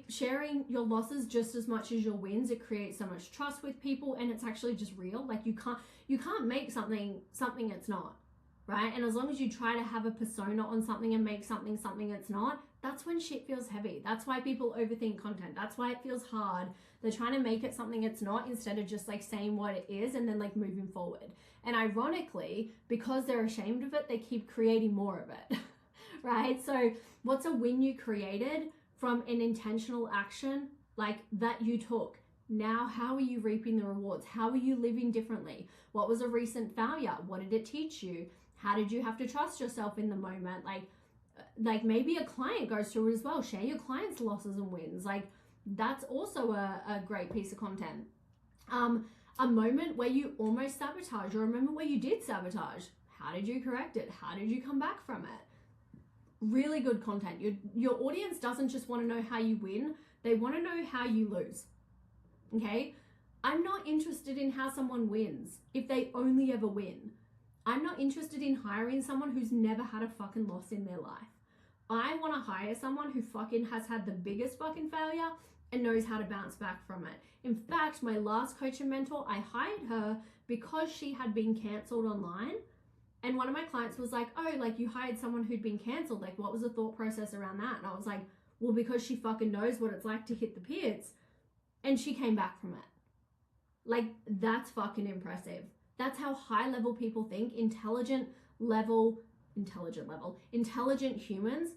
sharing your losses just as much as your wins, it creates so much trust with people, and it's actually just real. Like, you can't make something it's not, right? And as long as you try to have a persona on something and make something it's not, that's when shit feels heavy. That's why people overthink content. That's why it feels hard. They're trying to make it something it's not instead of just like saying what it is and then like moving forward. And ironically, because they're ashamed of it, they keep creating more of it, right? So what's a win you created from an intentional action like that you took? Now, how are you reaping the rewards? How are you living differently? What was a recent failure? What did it teach you? How did you have to trust yourself in the moment? Like maybe a client goes through it as well. Share your client's losses and wins. Like, that's also a great piece of content. A moment where you almost sabotage, or a moment where you did sabotage. How did you correct it? How did you come back from it? Really good content. Your audience doesn't just want to know how you win. They want to know how you lose. Okay? I'm not interested in how someone wins if they only ever win. I'm not interested in hiring someone who's never had a fucking loss in their life. I want to hire someone who fucking has had the biggest fucking failure and knows how to bounce back from it. In fact, my last coach and mentor, I hired her because she had been cancelled online. And one of my clients was like, oh, like you hired someone who'd been cancelled. Like, what was the thought process around that? And I was like, well, because she fucking knows what it's like to hit the pits. And she came back from it. Like, that's fucking impressive. That's how high level people think. Intelligent humans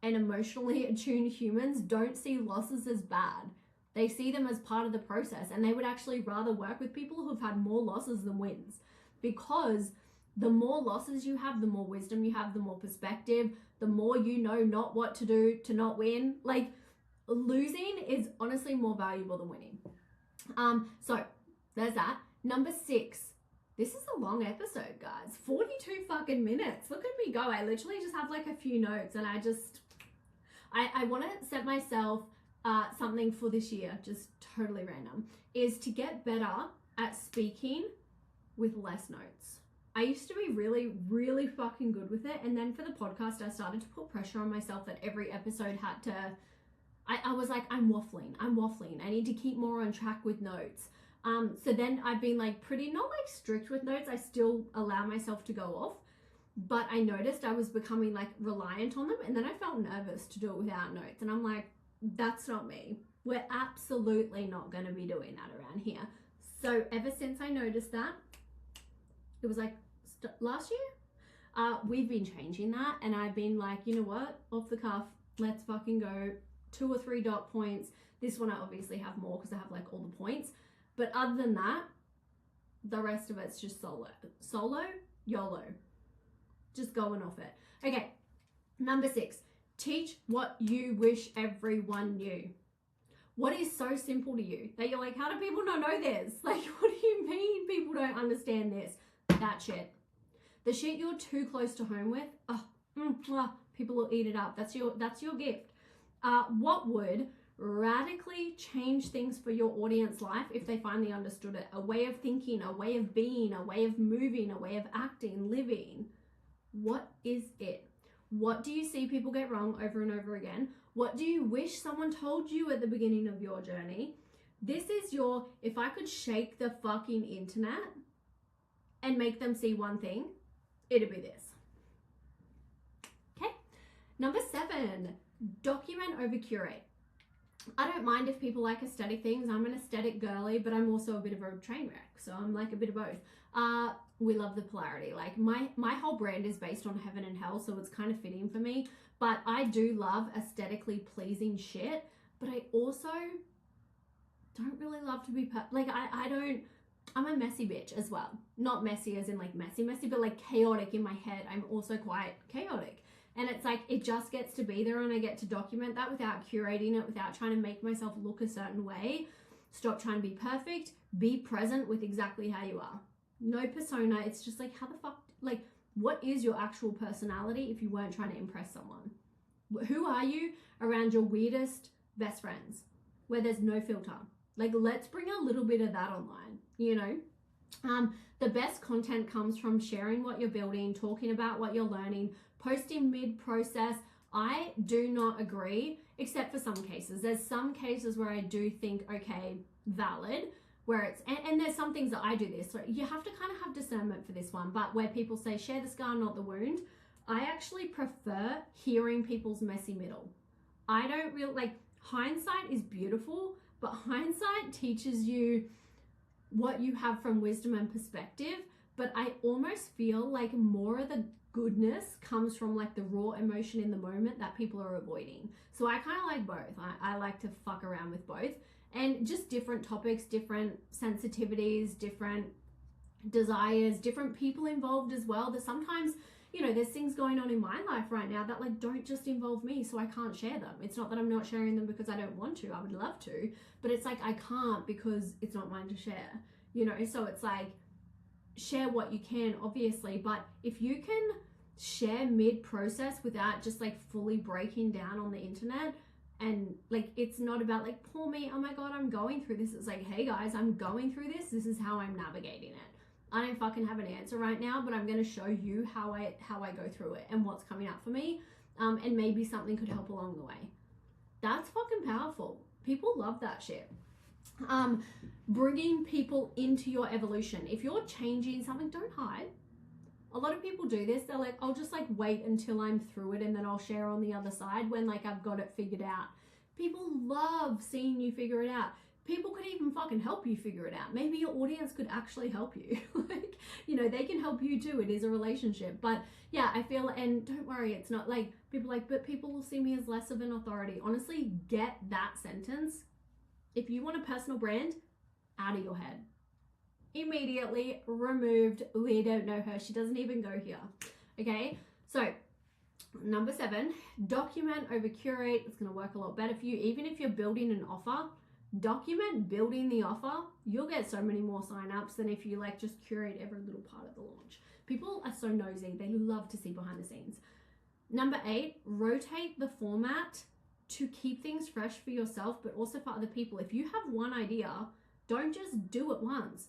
and emotionally attuned humans don't see losses as bad. They see them as part of the process, and they would actually rather work with people who've had more losses than wins, because the more losses you have, the more wisdom you have, the more perspective, the more you know not what to do to not win. Like, losing is honestly more valuable than winning. So there's that. Number 6. This is a long episode, guys. 42 fucking minutes. Look at me go. I literally just have like a few notes, and I want to set myself something for this year, just totally random, is to get better at speaking with less notes. I used to be really, really fucking good with it. And then for the podcast, I started to put pressure on myself that every episode had to, I was like, I'm waffling. I need to keep more on track with notes. So then I've been like pretty, not like strict with notes. I still allow myself to go off, but I noticed I was becoming like reliant on them. And then I felt nervous to do it without notes. And I'm like, that's not me. We're absolutely not going to be doing that around here. So ever since I noticed that, it was like last year, we've been changing that. And I've been like, you know what, off the cuff, let's fucking go 2 or 3 dot points. This one I obviously have more because I have like all the points. But other than that, the rest of it's just solo, YOLO, just going off it. Okay, number 6, teach what you wish everyone knew. What is so simple to you that you're like, how do people not know this? Like, what do you mean people don't understand this? That shit. The shit you're too close to home with, people will eat it up. That's your gift. What would radically change things for your audience life if they finally understood it? A way of thinking, a way of being, a way of moving, a way of acting, living. What is it? What do you see people get wrong over and over again? What do you wish someone told you at the beginning of your journey? This is your, if I could shake the fucking internet and make them see one thing, it'd be this. Okay. Number 7, document over curate. I don't mind if people like aesthetic things. I'm an aesthetic girly, but I'm also a bit of a train wreck. So I'm like a bit of both. We love the polarity. Like my whole brand is based on heaven and hell, so it's kind of fitting for me. But I do love aesthetically pleasing shit, but I also don't really love to be I'm a messy bitch as well. Not messy as in like messy, but like chaotic in my head. I'm also quite chaotic. And it's like, it just gets to be there and I get to document that without curating it, without trying to make myself look a certain way. Stop trying to be perfect. Be present with exactly how you are. No persona. It's just like, how the fuck, like, what is your actual personality if you weren't trying to impress someone? Who are you around your weirdest best friends where there's no filter? Like, let's bring a little bit of that online, you know? The best content comes from sharing what you're building, talking about what you're learning, posting mid-process. I do not agree, except for some cases. There's some cases where I do think, okay, valid, where it's, and there's some things that I do this, so you have to kind of have discernment for this one, but where people say, share the scar, not the wound, I actually prefer hearing people's messy middle. I don't really, like, hindsight is beautiful, but hindsight teaches you what you have from wisdom and perspective, but I almost feel like more of the goodness comes from like the raw emotion in the moment that people are avoiding. So I kind of like both. I like to fuck around with both, and just different topics, different sensitivities, different desires, different people involved as well. That sometimes, you know, there's things going on in my life right now that like don't just involve me, so I can't share them. It's not that I'm not sharing them because I don't want to. I would love to, but it's like I can't because it's not mine to share, you know? So it's like, share what you can, obviously, but if you can share mid-process without just like fully breaking down on the internet, and like, it's not about like, poor me, oh my god, I'm going through this. It's like, hey guys, I'm going through this. This is how I'm navigating it. I don't fucking have an answer right now, but I'm going to show you how I go through it and what's coming up for me, and maybe something could help along the way. That's fucking powerful. People love that shit. Bringing people into your evolution. If you're changing something, don't hide. A lot of people do this. They're like, I'll just like wait until I'm through it and then I'll share on the other side when like I've got it figured out. People love seeing you figure it out. People could even fucking help you figure it out. Maybe your audience could actually help you. Like, you know, they can help you too. It is a relationship. But yeah, I feel, and don't worry, it's not like people like, but people will see me as less of an authority. Honestly, get that sentence. If you want a personal brand, out of your head. Immediately removed. We don't know her. She doesn't even go here. Okay. So number 7, document over curate. It's going to work a lot better for you. Even if you're building an offer, document building the offer. You'll get so many more signups than if you like just curate every little part of the launch. People are so nosy. They love to see behind the scenes. Number 8, rotate the format to keep things fresh for yourself, but also for other people. If you have one idea, don't just do it once.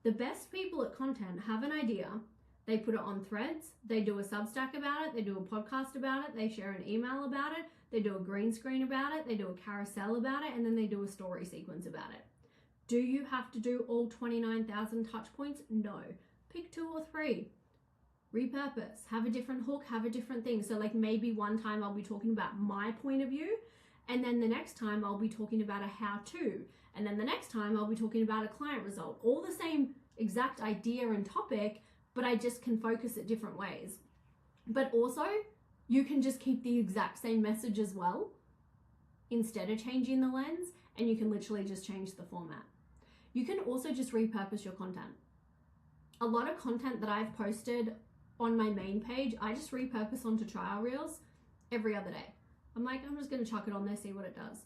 The best people at content have an idea. They put it on threads. They do a Substack about it. They do a podcast about it. They share an email about it. They do a green screen about it. They do a carousel about it. And then they do a story sequence about it. Do you have to do all 29,000 touch points? No. Pick 2 or 3. Repurpose. Have a different hook. Have a different thing. So like maybe one time I'll be talking about my point of view. And then the next time I'll be talking about a how-to. And then the next time I'll be talking about a client result. All the same exact idea and topic, but I just can focus it different ways. But also, you can just keep the exact same message as well instead of changing the lens, and you can literally just change the format. You can also just repurpose your content. A lot of content that I've posted on my main page, I just repurpose onto trial reels every other day. I'm like, I'm just going to chuck it on there, see what it does.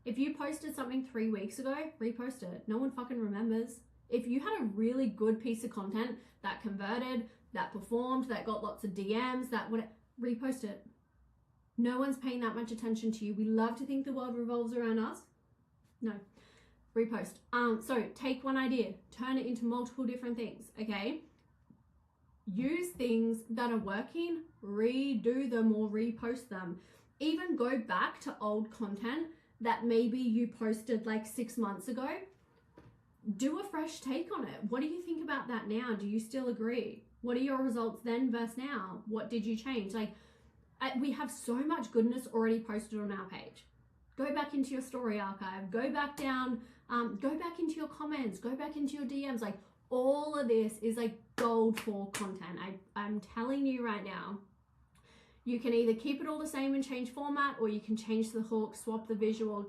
If you posted something 3 weeks ago, repost it. No one fucking remembers. If you had a really good piece of content that converted, that performed, that got lots of DMs, that would repost it. No one's paying that much attention to you. We love to think the world revolves around us. No, repost. So take one idea, turn it into multiple different things, okay? Use things that are working, redo them or repost them. Even go back to old content that maybe you posted like 6 months ago, do a fresh take on it. What do you think about that now? Do you still agree? What are your results then versus now? What did you change? Like, we have so much goodness already posted on our page. Go back into your story archive, go back down, go back into your comments, go back into your DMs. Like, all of this is like gold for content. I'm telling you right now, you can either keep it all the same and change format, or you can change the hook, swap the visual,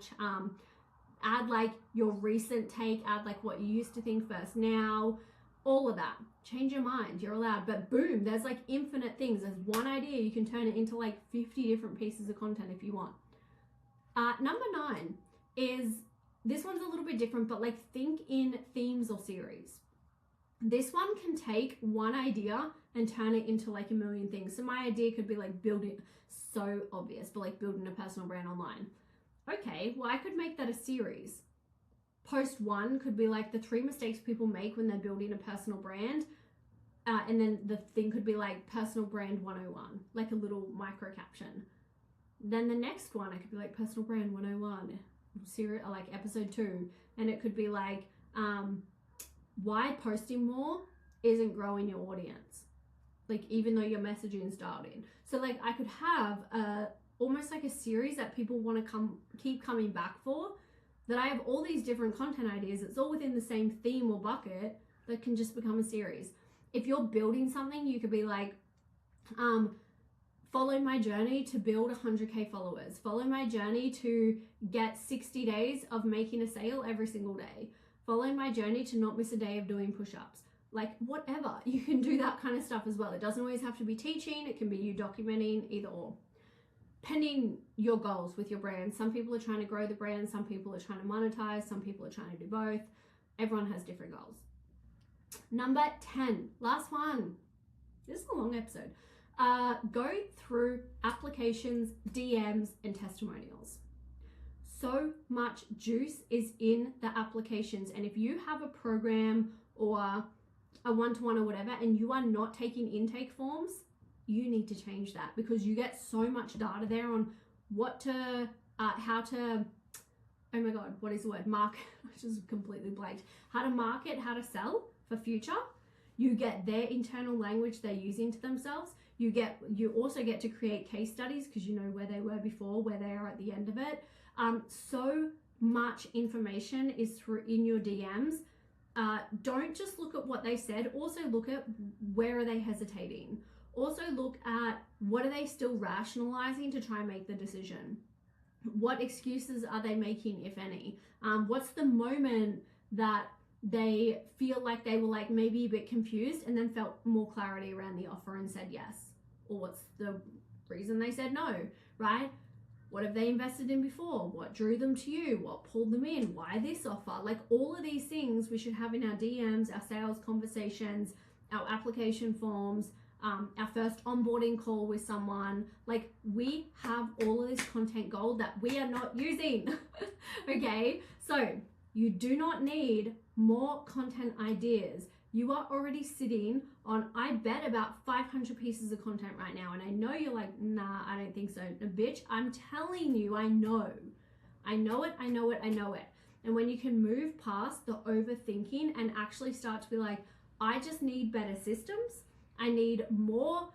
add like your recent take, add like what you used to think versus now, all of that. Change your mind, you're allowed. But boom, there's like infinite things. There's one idea, you can turn it into like 50 different pieces of content if you want. Number 9 is, this one's a little bit different, but like think in themes or series. This one can take one idea and turn it into like a million things. So my idea could be like building, so obvious, but like building a personal brand online. Okay, well, I could make that a series. Post 1 could be like the 3 mistakes people make when they're building a personal brand. And then the thing could be like personal brand 101, like a little micro caption. Then the next one, I could be like personal brand 101, series, like episode 2. And it could be like, why posting more isn't growing your audience. Like, even though your messaging is dialed in. So like I could have almost like a series that people want to keep coming back for, that I have all these different content ideas. It's all within the same theme or bucket that can just become a series. If you're building something, you could be like, follow my journey to build 100K followers. Follow my journey to get 60 days of making a sale every single day. Follow my journey to not miss a day of doing push-ups. Like, whatever. You can do that kind of stuff as well. It doesn't always have to be teaching. It can be you documenting, either or. Pending your goals with your brand. Some people are trying to grow the brand. Some people are trying to monetize. Some people are trying to do both. Everyone has different goals. Number 10, last one. This is a long episode. Go through applications, DMs, and testimonials. So much juice is in the applications. And if you have a program or a one-to-one or whatever, and you are not taking intake forms, you need to change that, because you get so much data there on what to, how to, oh my God, what is the word? Market, I just completely blanked. How to market, how to sell for future. You get their internal language they're using to themselves. You also get to create case studies, because you know where they were before, where they are at the end of it. So much information is in your DMs. Don't just look at what they said. Also look at where are they hesitating. Also look at what are they still rationalizing to try and make the decision. What excuses are they making, if any? What's the moment that they feel like they were like maybe a bit confused and then felt more clarity around the offer and said yes? Or what's the reason they said no, right? What have they invested in before? What drew them to you? What pulled them in? Why this offer? Like, all of these things we should have in our DMs, our sales conversations, our application forms, our first onboarding call with someone. Like, we have all of this content gold that we are not using. Okay, so you do not need more content ideas. You are already sitting on, I bet, about 500 pieces of content right now. And I know you're like, nah, I don't think so. No, bitch, I'm telling you, I know. I know it. And when you can move past the overthinking and actually start to be like, I just need better systems. I need more,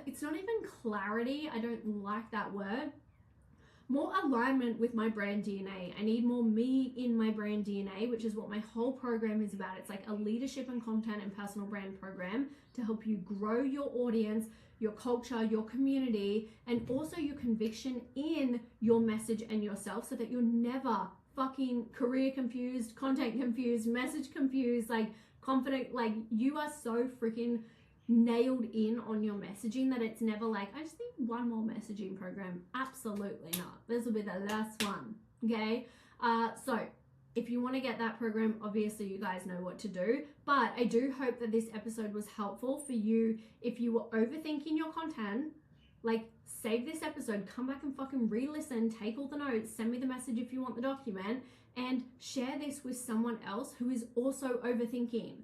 it's not even clarity. I don't like that word. More alignment with my brand DNA. I need more me in my brand DNA, which is what my whole program is about. It's like a leadership and content and personal brand program to help you grow your audience, your culture, your community, and also your conviction in your message and yourself, so that you're never fucking career confused, content confused, message confused, like confident. Like, you are so freaking nailed in on your messaging that it's never like, I just need one more messaging program. Absolutely not. This will be the last one. Okay. So if you want to get that program, obviously you guys know what to do, but I do hope that this episode was helpful for you. If you were overthinking your content, like, save this episode, come back and fucking re-listen, take all the notes, send me the message if you want the document, and share this with someone else who is also overthinking.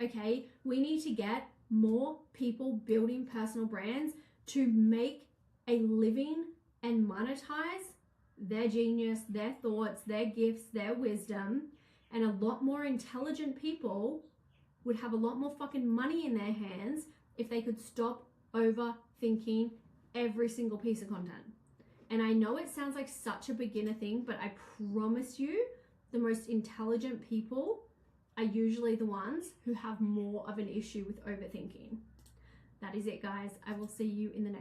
Okay. We need to get more people building personal brands to make a living and monetize their genius, their thoughts, their gifts, their wisdom, and a lot more intelligent people would have a lot more fucking money in their hands if they could stop overthinking every single piece of content. And I know it sounds like such a beginner thing, but I promise you, the most intelligent people are usually the ones who have more of an issue with overthinking. That is it, guys. I will see you in the next